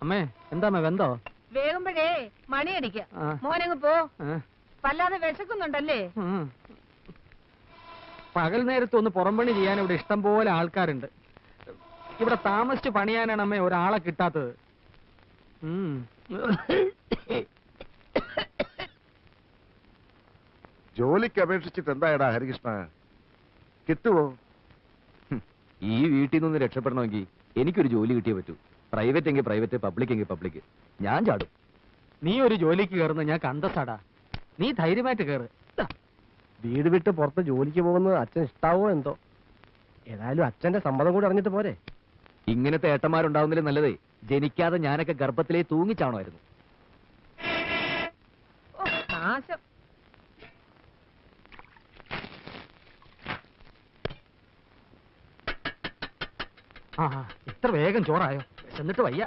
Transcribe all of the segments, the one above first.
അമ്മേ എന്താ അമ്മ വെന്തോ? വേകുമ്പോഴേ മണിയടിക്ക. മോനങ്ങ് പോ. വല്ലാതെ വിശക്കുന്നുണ്ടല്ലേ? പകൽ നേരത്ത് ഒന്ന് പുറംപണി ചെയ്യാൻ ഇവിടെ ഇഷ്ടം പോലെ ആൾക്കാരുണ്ട്. ഇവിടെ താമസിച്ച് പണിയാനാണ് അമ്മേ ഒരാളെ കിട്ടാത്തത്. ജോലിക്ക് അപേക്ഷിച്ചിട്ട് എന്തായടാ ഹരികൃഷ്ണ, കിട്ടുവോ? ഈ വീട്ടിൽ നിന്ന് രക്ഷപ്പെടണമെങ്കിൽ എനിക്കൊരു ജോലി കിട്ടിയേ പറ്റൂ. പ്രൈവറ്റ് എങ്കിൽ പ്രൈവറ്റ്, പബ്ലിക് എങ്കിൽ പബ്ലിക്. ഞാൻ ചാടും. നീ ഒരു ജോലിക്ക് കയറുന്ന ഞാൻ കണ്ടസാടാ. നീ ധൈര്യമായിട്ട് കയറ്. വീട് വിട്ട് പുറത്ത് ജോലിക്ക് പോകുന്നത് അച്ഛൻ ഇഷ്ടാവോ എന്തോ. ഏതായാലും അച്ഛന്റെ സമ്മതം കൂടി അറിഞ്ഞിട്ട് പോരെ. ഇങ്ങനത്തെ ഏട്ടന്മാരുണ്ടാവുന്നതിലും നല്ലതേ ജനിക്കാതെ ഞാനൊക്കെ ഗർഭത്തിലേ തൂങ്ങിച്ചാണമായിരുന്നു. ഇത്ര വേഗം ചോറായോ? എന്നിട്ട് വയ്യ.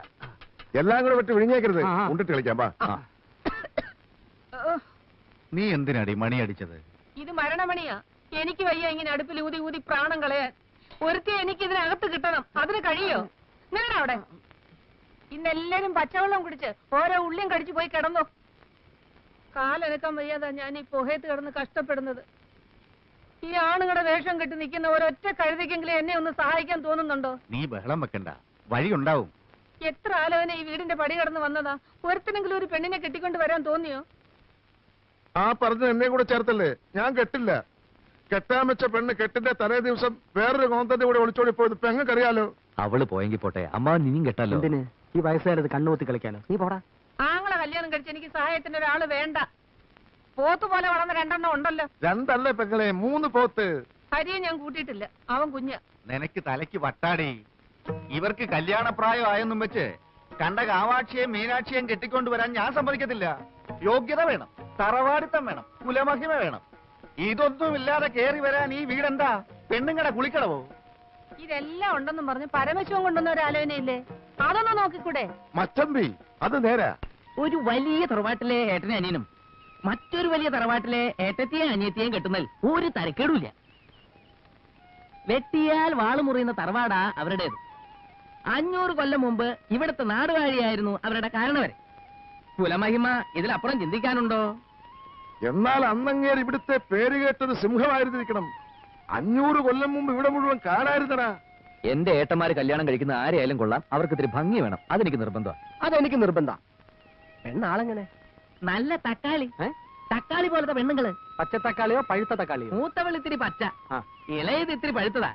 എല്ലാം കൂടെ വിട്ട് വിഴിഞ്ഞേക്കരുത്. ഉണ്ടിട്ട് കളിക്കാം. നീ എന്തിനാടി മണി അടിച്ചത്? ഇത് മരണമണിയാ. എനിക്ക് വയ്യ ഇങ്ങനെ അടുപ്പിൽ ഊതി ഊതി പ്രാണം കളയാൻ. ഒരുത്തി എനിക്ക് ഇതിനകത്ത് കിട്ടണം. അതിന് കഴിയോ? നിങ്ങളുടെ അവിടെ ഇന്നെല്ലാരും പച്ചവെള്ളം കുടിച്ച് ഓരോ ഉള്ളിയും കടിച്ചു പോയി കിടന്നോ. കാലനക്കാൻ വയ്യാതാ ഞാൻ ഈ പുഹയത്ത് കിടന്ന് കഷ്ടപ്പെടുന്നത്. ഈ ആണുങ്ങളുടെ വേഷം കെട്ടി നിൽക്കുന്ന ഒരൊറ്റ കഴുതിക്കെങ്കിലും എന്നെ ഒന്ന് സഹായിക്കാൻ തോന്നുന്നുണ്ടോ? നീ ബഹളം വെക്കണ്ട, വഴിയുണ്ടാവും. എത്ര ആലോചന ഈ വീടിന്റെ പടി കടന്ന് വന്നതാ. ഒരുത്തിനെങ്കിലും ഒരു പെണ്ണിനെ കെട്ടിക്കൊണ്ട് വരാൻ തോന്നിയോ? ആ പറഞ്ഞ എന്നെ കൂടെ ചേർത്തല്ലേ. ഞാൻ കെട്ടില്ല. കെട്ടാൻ വെച്ച പെണ്ണ് കെട്ടിന്റെ തലേ ദിവസം വേറൊരു കോന്തന്റെ കൂടെ ഒളിച്ചോടി പോയത് പെങ്ങക്കറിയാലോ. അവള് പോയെങ്കിൽ പോട്ടെ, അമ്മ നീയും കെട്ടല്ലോ. എന്തിന് ഈ വയസ്സുകാരത് കണ്ണുകൂത്തി കളിക്കാനോ? നീ പോടാ. ആങ്ങളെ കല്യാണം കഴിച്ച് എനിക്ക് സഹായത്തിന് ഒരാള് വേണ്ട. പോത്ത് പോലെ വളർന്ന രണ്ടെണ്ണം ഉണ്ടല്ലോ. രണ്ടല്ലേ പെങ്ങളെ, 3 പോത്ത്. ഹരിയെ ഞാൻ കൂട്ടിയിട്ടില്ല, അവൻ കുഞ്ഞ. നിനക്ക് തലയ്ക്ക് വട്ടാടി. ഇവർക്ക് കല്യാണപ്രായം ആയെന്നും വെച്ച് കണ്ട കാവാക്ഷിയെയും മീനാക്ഷിയെയും കെട്ടിക്കൊണ്ടുവരാൻ ഞാൻ സമ്മതിക്കത്തില്ല. യോഗ്യത വേണം, തറവാടിത്തം വേണം, കുലമഹിമ വേണം. ഇതൊന്നുമില്ലാതെ കേറി വരാൻ ഈ വീടെന്താ പെണ്ണുങ്ങടെ കുളിക്കടവോ? ഇതെല്ലാം ഉണ്ടെന്നും പറഞ്ഞ് പരമശിവൻ കൊണ്ടുവന്ന ഒരു ആലോചനയില്ലേ, അതൊന്ന് നോക്കിക്കൂടെ? മച്ചമ്പി, അത് നേരാ. ഒരു വലിയ തറവാട്ടിലെ ഏട്ടനെ അനിയനും മറ്റൊരു വലിയ തറവാട്ടിലെ ഏട്ടത്തെയും അനിയത്തെയും കെട്ടുന്നതിൽ ഒരു തരക്കേടുമില്ല. വെട്ടിയാൽ വാള് മുറിയുന്ന തറവാടാ അവരുടേത്. 500 കൊല്ലം മുമ്പ് ഇവിടുത്തെ നാടുവാഴിയായിരുന്നു അവരുടെ കാരണവരെ. കുലമഹിമ ഇതിലപ്പുറം ചിന്തിക്കാനുണ്ടോ? എന്നാൽ അന്നങ്ങേർ ഇവിടുത്തെ പേര് കേട്ടൊരു സിംഹമായിരുന്നിരിക്കണം. 500 കൊല്ലം മുമ്പ് ഇവിടെ മുഴുവൻ കാണായിരുന്നടാ. എന്റെ ഏട്ടന്മാര് കല്യാണം കഴിക്കുന്ന ആരെയായാലും കൊള്ളാം, അവർക്ക് ഇത്തിരി ഭംഗി വേണം. അതെനിക്ക് നിർബന്ധമാണ്. അതെനിക്ക് നിർബന്ധം. പെണ്ണാളെങ്ങനെ? നല്ല തക്കാളി, തക്കാളി പോലത്തെ പെണ്ണുങ്ങള്. പച്ചത്തക്കാളിയോ പഴുത്ത തക്കാളിയോ? മൂത്തവൾ ഇത്തിരി പച്ച, ഇളയത് ഇത്തിരി പഴുത്തതാ.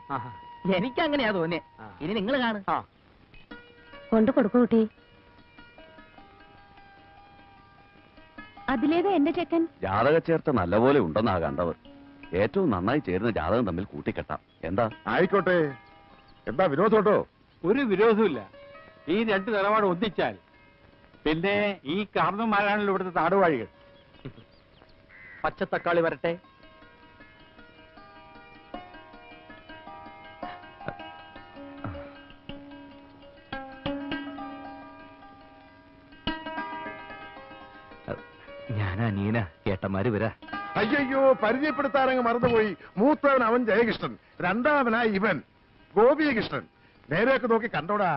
എനിക്കങ്ങനെയാ തോന്നിയേ. ഇനി നിങ്ങൾ കാണു. കൊണ്ടു കൊടുക്കൂ കുട്ടി. അതിലേതാ എന്റെ ചെക്കൻ? ജാതക ചേർത്ത നല്ലപോലെ ഉണ്ടെന്നാ കണ്ടത്. ഏറ്റവും നന്നായി ചേരുന്ന ജാതകം തമ്മിൽ കൂട്ടിക്കെട്ടാം. എന്താ? ആയിക്കോട്ടെ. എന്താ വിരോധോട്ടോ? ഒരു വിരോധമില്ല. ഈ 2 നിലപാട് ഒന്നിച്ചാൽ പിന്നെ ഈ കാർന്നന്മാരാണല്ലോ ഇവിടുത്തെ നാടുവാഴികൾ. പച്ചത്തക്കാളി വരട്ടെ. ഞാനാ നീന, ഏട്ടന്മാര് വരാ. അയ്യോ, പരിചയപ്പെടുത്താനങ്ങ് മറന്നുപോയി. മൂത്തവൻ അവൻ ജയകൃഷ്ണൻ, രണ്ടാമനായി ഇവൻ ഗോപികൃഷ്ണൻ. നേരെയൊക്കെ നോക്കി കണ്ടോടാ.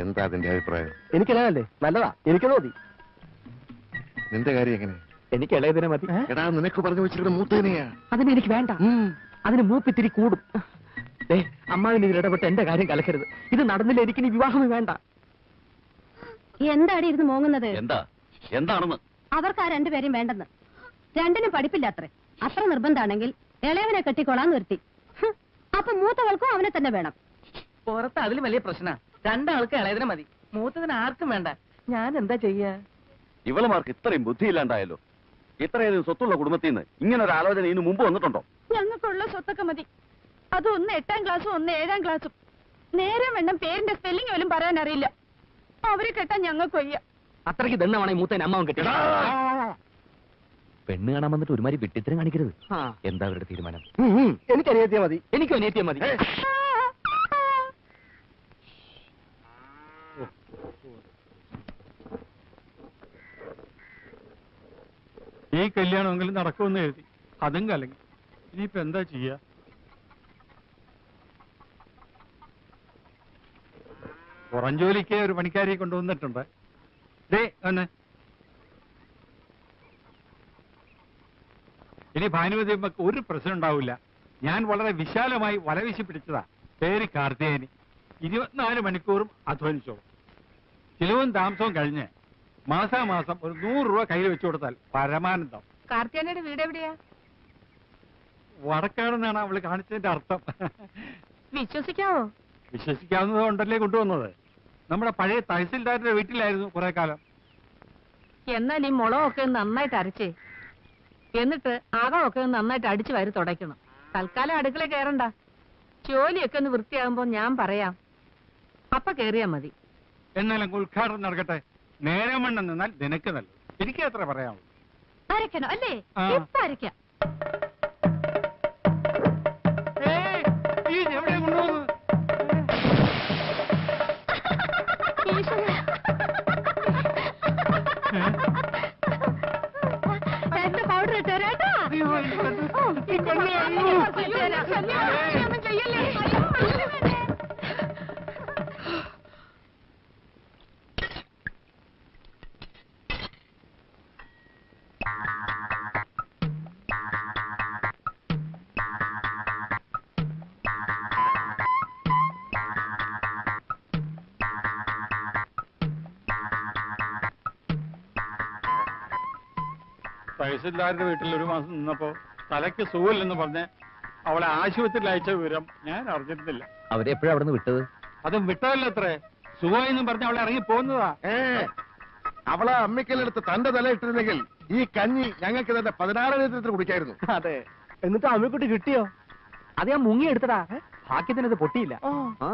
എന്താ അതിന്റെ അഭിപ്രായം? എനിക്കല്ലേ നല്ലതാ, എനിക്ക് മതി. നിന്റെ കാര്യം എങ്ങനെ? എനിക്ക് ഇളയതിനെ മതി. എടാ, നിനക്ക് പറഞ്ഞു വെച്ചിരിക്കുന്ന മൂത്തേനെയാ. അതിന് എനിക്ക് വേണ്ട. അതിന് മൂപ്പിത്തിരി കൂടും. അമ്മാവിന് ഇതിൽ ഇടപെട്ട് എന്റെ കാര്യം കലക്കരുത്. ഇത് നടന്നില്ല, എനിക്കിനി വിവാഹമേ വേണ്ട. എന്താടി ഇരുന്ന് മോങ്ങുന്നത്? എന്താണെന്ന് അവർക്ക് ആ 2 പേരും വേണ്ടെന്ന്. 2നും പഠിപ്പില്ല അത്രേ. അത്ര നിർബന്ധാണെങ്കിൽ ഇളയവനെ കെട്ടിക്കൊള്ളാന്ന് നിർത്തി. അപ്പൊ മൂത്തവൾക്കും അവനെ തന്നെ വേണം. പുറത്ത് അതിലും വലിയ പ്രശ്ന. 2 ആൾക്ക് ഇളയതിനെ മതി, മൂത്തതിന് ആർക്കും വേണ്ട. ഞാൻ എന്താ ചെയ്യാ? ഇവളുമാർക്ക് ഇത്രയും ബുദ്ധിയില്ലാണ്ടായല്ലോ. ഇത്രയധികം സ്വത്തുള്ള കുടുംബത്തിൽ നിന്ന് ഇങ്ങനെ ഒരു ആലോചന ഇതിനു മുമ്പ് വന്നിട്ടുണ്ടോ? ഞങ്ങൾക്കുള്ള സ്വത്തൊക്കെ മതി. അത് ഒന്ന് 8ാം ക്ലാസ്സും ഒന്ന് 7ാം ക്ലാസ്സും. നേരെ വേണം പേരിന്റെ സ്പെല്ലിംഗ് പോലും പറയാൻ അറിയില്ല. അവരെ കെട്ടാൻ ഞങ്ങൾക്ക് വയ്യ. അത്രയ്ക്ക് ദണ്ണമാണ് ഈ മൂത്തേനെ അമ്മാവൻ കെട്ടി. പെണ്ണ് കാണാൻ വന്നിട്ട് ഒരുമാതിരി വിട്ടിത്തരം കാണിക്കരുത്. ആ. എന്താ അവരുടെ തീരുമാനം? എനിക്ക് അനിയത്തിയാ മതി. എനിക്കും അനിയത്തിയാ മതി. ഈ കല്യാണമെങ്കിലും നടക്കുമെന്ന് എഴുതി, അതും കലങ്ങി. ഇനിയിപ്പോ എന്താ ചെയ്യാ? പുറം ജോലിക്ക് ഒരു പണിക്കാരിയെ കൊണ്ടുവന്നിട്ടുണ്ട്. ദേ ഒന്ന് ഇനി ഭാനുമതി അമ്മക്ക് ഒരു പ്രശ്നം ഉണ്ടാവില്ല. ഞാൻ വളരെ വിശാലമായി വലവീശി പിടിച്ചതാ. പേര് കാർത്തികേയനി. 24 മണിക്കൂറും അധ്വാനിച്ചോളും. ചിലവും താമസവും കഴിഞ്ഞ് മാസാമാസം ഒരു 100 രൂപ കയ്യിൽ വെച്ചു കൊടുത്താൽ പരമാനന്ദം. കാർത്തിയാനയുടെ വീട് എവിടെയാ? വടക്കാണെന്നാണ് അവള് കാണിച്ചതിന്റെ അർത്ഥം. വിശ്വസിക്കാവോ? വിശ്വസിക്കാവുന്നത് കൊണ്ടല്ലേ കൊണ്ടുവന്നത്. നമ്മുടെ പഴയ തഹസിൽദാരുടെ വീട്ടിലായിരുന്നു കുറെ കാലം. എന്നാൽ ഈ മുളകൊക്കെ നന്നായിട്ട് അരച്ചേ, എന്നിട്ട് അകമൊക്കെ നന്നായിട്ട് അടിച്ചു വാരി തുടയ്ക്കണം. തൽക്കാലം അടുക്കള കയറണ്ട. ജോലിയൊക്കെ ഒന്ന് വൃത്തിയാകുമ്പോ ഞാൻ പറയാം, അപ്പ കേറിയാ മതി. എന്നാലും ഉദ്ഘാടനം നടക്കട്ടെ. നേരം വണ്ണം നിന്നാൽ നിനക്ക് നല്ലത്. എനിക്ക് അത്ര പറയാമോ? അരക്കണോ അല്ലേ? ആ. ഇപ്പൊ അരക്കാം. ഈ എവിടെ കൊണ്ടുപോകുന്നത്? എന്റെ പൗഡർ ഇട്ടോ ചേട്ടാ. തഹസിൽദാരുടെ വീട്ടിൽ ഒരു മാസം നിന്നപ്പോ തലയ്ക്ക് സുഖമില്ലെന്ന് പറഞ്ഞ് അവളെ ആശുപത്രിയിൽ അയച്ച വിവരം ഞാൻ അറിഞ്ഞിരുന്നില്ല. അവരെപ്പോഴാ അവിടെ നിന്ന് വിട്ടത്? അതും വിട്ടതല്ല അത്രേ. സുഖമെന്നും പറഞ്ഞ് അവളെ ഇറങ്ങി പോകുന്നതാ. അവളെ അമ്മിക്കല്ലെടുത്ത് തന്റെ തല ഇട്ടിരുന്നെങ്കിൽ ഈ കഞ്ഞി ഞങ്ങൾക്ക് തന്നെ 16 ലിറ്റർ കുടിക്കായിരുന്നു. അതെ. എന്നിട്ട് അമ്മക്കുട്ടി കിട്ടിയോ? അത് ഞാൻ മുങ്ങിയെടുത്തടാ. ഭാഗ്യത്തിനത് പൊട്ടിയില്ല. ആ.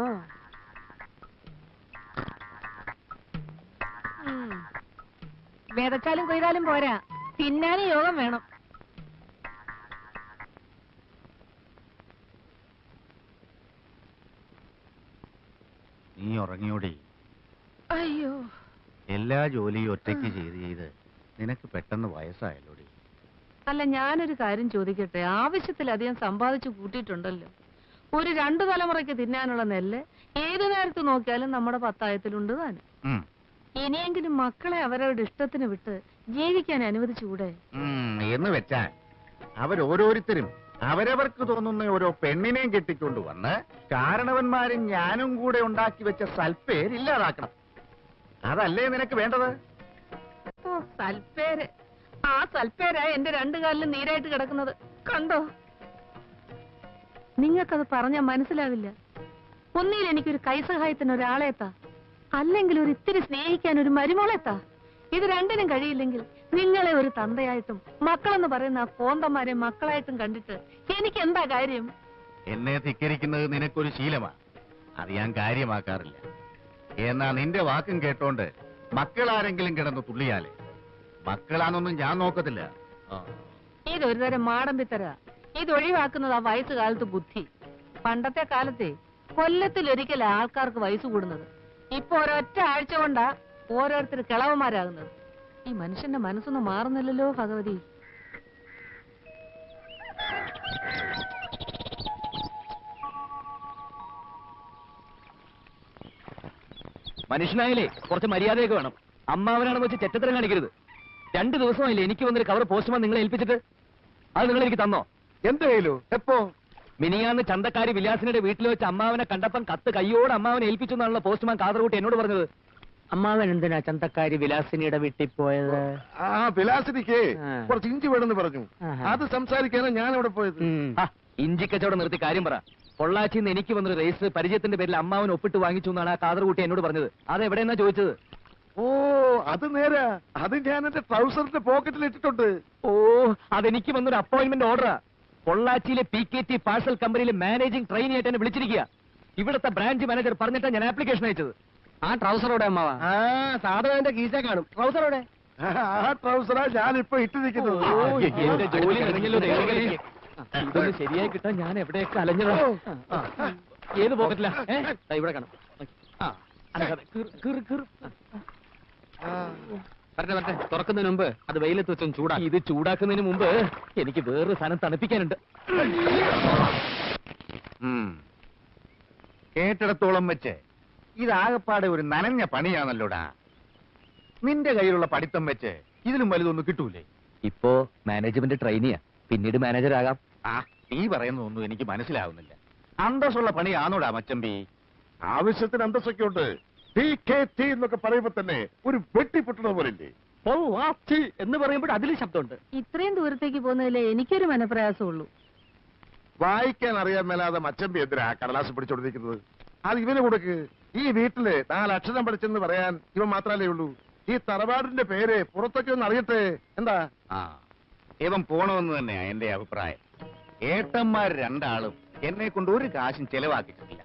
വിതച്ചാലും കൊയ്താലും പോരാ, തിന്നാനും യോഗം വേണം. നീ ഉറങ്ങിയോടി? അയ്യോ, എല്ലാ ജോലിയും ഒറ്റയ്ക്ക് ചെയ്ത് നിനക്ക് പെട്ടെന്ന് വയസ്സായല്ലോടി. അല്ല, ഞാനൊരു കാര്യം ചോദിക്കട്ടെ. ആവശ്യത്തിലധികം സമ്പാദിച്ചു കൂട്ടിയിട്ടുണ്ടല്ലോ. ഒരു 2 തലമുറയ്ക്ക് തിന്നാനുള്ള നെല്ല് ഏതു നേരത്ത് നോക്കിയാലും നമ്മുടെ പത്തായത്തിലുണ്ട് താനും. ഇനിയെങ്കിലും മക്കളെ അവരവരുടെ ഇഷ്ടത്തിന് വിട്ട് ജീവിക്കാൻ അനുവദിച്ചുകൂടെ? എന്ന് വെച്ചാൽ അവരോരോരുത്തരും അവരവർക്ക് തോന്നുന്ന ഓരോ പെണ്ണിനെയും കെട്ടിക്കൊണ്ടുവന്ന് കാരണവന്മാരും ഞാനും കൂടെ ഉണ്ടാക്കി വെച്ച സൽപ്പേര് ഇല്ലാതാക്കണം. അതല്ലേ നിനക്ക് വേണ്ടത്? ഓ, സൽപ്പേര്. ആ സൽപ്പേരാ എന്റെ 2 കാലിലും നീരായിട്ട് കിടക്കുന്നത്. കണ്ടോ? നിങ്ങൾക്കത് പറഞ്ഞാൽ മനസ്സിലാവില്ല. ഒന്നിൽ എനിക്കൊരു കൈസഹായത്തിന് ഒരാളെത്താ, അല്ലെങ്കിൽ ഒരു ഇത്തിരി സ്നേഹിക്കാൻ ഒരു മരുമോളെത്താ. ഇത് രണ്ടിനും കഴിയില്ലെങ്കിൽ നിങ്ങളെ ഒരു തന്തയായിട്ടും മക്കളെന്ന് പറയുന്ന ആ കോന്തന്മാരെ മക്കളായിട്ടും കണ്ടിട്ട് എനിക്ക് എന്താ കാര്യം? എന്നെ ധിക്കരിക്കുന്നത് നിനക്കൊരു ശീലമാ. അത് ഞാൻ കാര്യമാക്കാറില്ല. എന്നാ നിന്റെ വാക്കും കേട്ടോണ്ട് മക്കളാരെങ്കിലും കിടന്ന് തുള്ളിയാലേ മക്കളാന്നൊന്നും ഞാൻ നോക്കത്തില്ല. ഇതൊരു തരം മാടമ്പിത്തര. ഇതൊഴിവാക്കുന്നത് ആ വയസ്സുകാലത്ത് ബുദ്ധി. പണ്ടത്തെ കാലത്തെ കൊല്ലത്തിലൊരിക്കൽ ആൾക്കാർക്ക് വയസ്സ് കൂടുന്നത്. ഇപ്പൊ ഒരൊറ്റ ആഴ്ച കൊണ്ടാ ഓരോരുത്തർ കിളവന്മാരാകുന്നത്. ഈ മനുഷ്യന്റെ മനസ്സൊന്നും മാറുന്നില്ലല്ലോ ഭഗവതി. മനുഷ്യനായാലേ കുറച്ച് മര്യാദയൊക്കെ വേണം. അമ്മാവനാണെന്ന് വെച്ച് ചെറ്റത്തരം കാണിക്കരുത്. 2 ദിവസമായില്ലേ എനിക്ക് വന്നൊരു കവർ പോസ്റ്റ്മാൻ നിങ്ങളെ ഏൽപ്പിച്ചിട്ട്? അത് നിങ്ങൾ എനിക്ക് തന്നോ? എന്തായാലും എപ്പോ? മിനിയാന്ന് ചന്തക്കാരി വിലാസിനുടെ വീട്ടിൽ വെച്ച് അമ്മാവനെ കണ്ടപ്പം കത്ത് കയ്യോട് അമ്മാവനെ ഏൽപ്പിച്ചു എന്നാണല്ലോ പോസ്റ്റ്മാൻ കാതർകൂട്ടി എന്നോട് പറഞ്ഞത്. അമ്മാവൻ എന്തിനാ ചന്തക്കാരി വിലാസിനിയുടെ വീട്ടിൽ പോയത്? ആ വിലാസിനിക്ക് ആ. കുറച്ച് ഇഞ്ചി വേണമെന്ന് പറഞ്ഞു. ആഹാ. അത് സംസാരിക്കാനാണ് ഞാൻ അവിടെ പോയത്. ഇഞ്ചി കച്ചവടം നിർത്തി കാര്യം പറ. പൊള്ളാച്ചിന്ന് എനിക്ക് വന്നൊരു രജിസ്റ്റർ പരിചയത്തിന്റെ പേരിൽ അമ്മാവൻ ഒപ്പിട്ട് വാങ്ങിച്ചു എന്നാണ് ആ കാതർകൂട്ടി എന്നോട് പറഞ്ഞത്. അത് എവിടെയെന്നാ ചോദിച്ചത്? ഓ, അത് നേരാ. അത് ഞാൻ എന്റെ ട്രൗസറിന്റെ പോക്കറ്റിൽ ഇട്ടിട്ടുണ്ട്. ഓ, അതെനിക്ക് വന്നൊരു അപ്പോയിന്റ്മെന്റ് ഓർഡറാ. പൊള്ളാച്ചിയിലെ PKT പാഴ്സൽ കമ്പനിയിലെ മാനേജിംഗ് ട്രെയിനി ആയിട്ട് എന്നെ വിളിച്ചിരിക്കുക. ഇവിടുത്തെ ബ്രാഞ്ച് മാനേജർ പറഞ്ഞിട്ടാണ് ഞാൻ ആപ്ലിക്കേഷൻ അയച്ചത്. ആ ട്രൗസറോടെ അമ്മാവാ? ആ സാധനം എന്റെ കീശ കാണും. ട്രൗസറോടെ? ആ ട്രൗസറാ ഞാനിപ്പോ ഇട്ടിരിക്കുന്നത്. എന്റെ ജോലി കഴിഞ്ഞല്ലോ ദൈവമേ. ഇതൊന്ന് ശരിയായി കിട്ടാൻ ഞാൻ എവിടെയൊക്കെ അലഞ്ഞതാ. ഏത് പോക്കറ്റില്ല? ഇവിടെ കാണാം. അനക്കാതെ. വരട്ടെ തുറക്കുന്നതിന് മുമ്പ് അത് വെയിലത്ത് വെച്ചൊന്ന് ചൂടാ. ഇത് ചൂടാക്കുന്നതിന് മുമ്പ് എനിക്ക് വേറൊരു സാധനം തണുപ്പിക്കാനുണ്ട്. കേട്ടിടത്തോളം വെച്ച് ഇതാകപ്പാടെ ഒരു നനഞ്ഞ പണിയാണല്ലോടാ. നിന്റെ കയ്യിലുള്ള പഠിത്തം വെച്ച് ഇതിലും വലുതൊന്നും കിട്ടൂലേ? ഇപ്പോ മാനേജ്മെന്റ് ട്രെയിനിയാ, പിന്നീട് മാനേജർ ആകാം. ആ നീ പറയുന്നതൊന്നും എനിക്ക് മനസ്സിലാവുന്നില്ല. അന്തസ്സുള്ള പണിയാണോടാ മച്ചമ്പി? ആവശ്യത്തിന് അന്തസ്സൊക്കെ ഉണ്ട്. PKT എന്നൊക്കെ പറയുമ്പോ തന്നെ ഒരു വെട്ടിപ്പൊട്ടണ പോലില്ലേ? എന്ന് പറയുമ്പോൾ അതിലും ശബ്ദമുണ്ട്. ഇത്രയും ദൂരത്തേക്ക് പോകുന്നതിലേ എനിക്കൊരു മനപ്രയാസമുള്ളൂ. വായിക്കാൻ അറിയാൻ മേലാതെ മച്ചമ്പി എന്തിനാ കടലാസ് പിടിച്ചോണ്ടിരിക്കുന്നത്? അത് ഇവന് കൊടുക്ക്. ഈ വീട്ടില് 4 അക്ഷരം പഠിച്ചെന്ന് പറയാൻ ഇവൻ മാത്രല്ലേ ഉള്ളൂ. ഈ തറവാടിന്റെ പേര് പുറത്തൊക്കെ ഒന്ന് അറിയട്ടെ. എന്താ? ആ ഇവൻ പോണമെന്ന് തന്നെയാ എന്റെ അഭിപ്രായം. ഏട്ടന്മാർ രണ്ടാളും എന്നെ കൊണ്ട് ഒരു കാശും ചെലവാക്കിയിട്ടില്ല.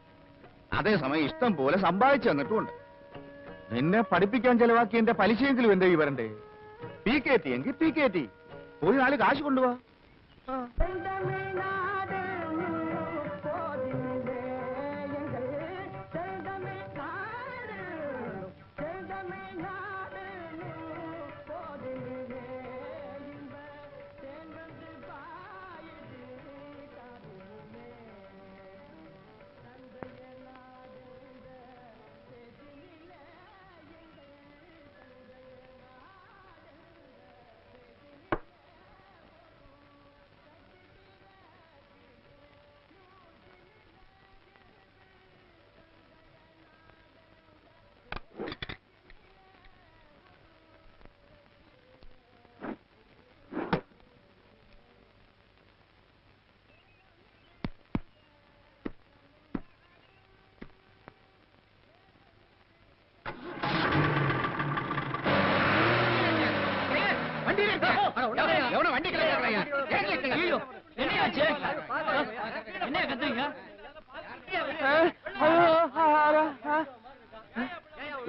അതേസമയം ഇഷ്ടം പോലെ സമ്പാദിച്ചു തന്നിട്ടുമുണ്ട്. നിന്നെ പഠിപ്പിക്കാൻ ചെലവാക്കി എന്റെ പലിശയെങ്കിലും എന്റെ ഈ വരണ്ടേ? PKT എങ്കിൽ PKT. ഒരു നാല് കാശ് കൊണ്ടുപോവാ.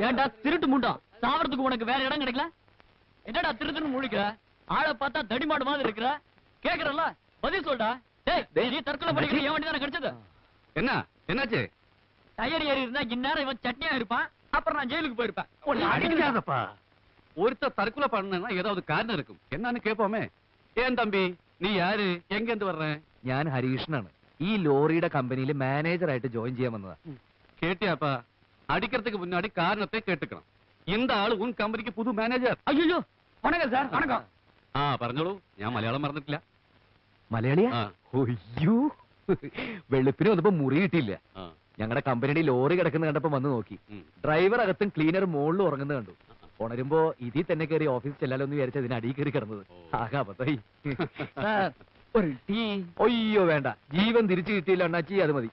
ஏண்டா திருட்டு முண்டா, சாவறதுக்கு உனக்கு வேற இடம் கிடைக்கல? என்னடா திருட்டுன்னு முழிக்கிற? ஆளை பார்த்தா தடிமாடு மாதிரி இருக்கிற. கேக்குறல்ல, பதில் சொல்டா. டேய் நீ தற்கொலை பண்ணிக்கிற என் வண்டி தானே கிடைச்சது? என்ன என்னாச்சு? டயர் ஏறி இருந்தா இந்நேரம் இவன் சட்னியா இருப்பான். அப்புறம் நான் ஜெயிலுக்கு போயிருப்பேன். அடிக்காதப்பா. ஒருத்தர் தற்கொலை பண்ணா ஏதாவது காரணம் இருக்கும். என்னன்னு கேட்போமே. ஏன் தம்பி നീ ആര്? എങ്ക എന്ത് പറഞ്ഞേ? ഞാൻ ഹരീഷനാണ്. ഈ ലോറിയുടെ കമ്പനിയിൽ മാനേജറായിട്ട് ജോയിൻ ചെയ്യാൻ വന്നതാ. കേട്ടിയാപ്പാ, അടിக்கிறதுக்கு முன்னாடி காரணத்தை கேட்டுக்கணும். இந்த ஆளு உன் கம்பெனிக்கு புது மேனேஜர். ஐயோ வணக்கம் சார். வணக்கம். ആ പറഞ്ഞോളൂ, ഞാൻ മലയാളം മറന്നിട്ടില്ല. മലയാളിയാ? ഒയ്യോ, വെളുപ്പിന് വന്നപ്പോ മുറി കിട്ടിയില്ല. ഞങ്ങളുടെ കമ്പനിയുടെ ലോറി കിടക്കുന്ന കണ്ടപ്പോ വന്ന് നോക്കി. ഡ്രൈവർ അകത്തും ക്ലീനർ മുകളിലും ഉറങ്ങുന്നത് കണ്ടു. ഉണരുമ്പോ ഇതിൽ തന്നെ കയറി ഓഫീസ് ചെല്ലാലോ എന്ന് വിചാരിച്ച അതിന് അടിയിൽ കയറി കിടന്നത്. ആകാപത്തായി. ഒരു ടീ? ഒയ്യോ വേണ്ട, ജീവൻ തിരിച്ചു കിട്ടിയില്ല അണ്ണാച്ചി, അത് മതി.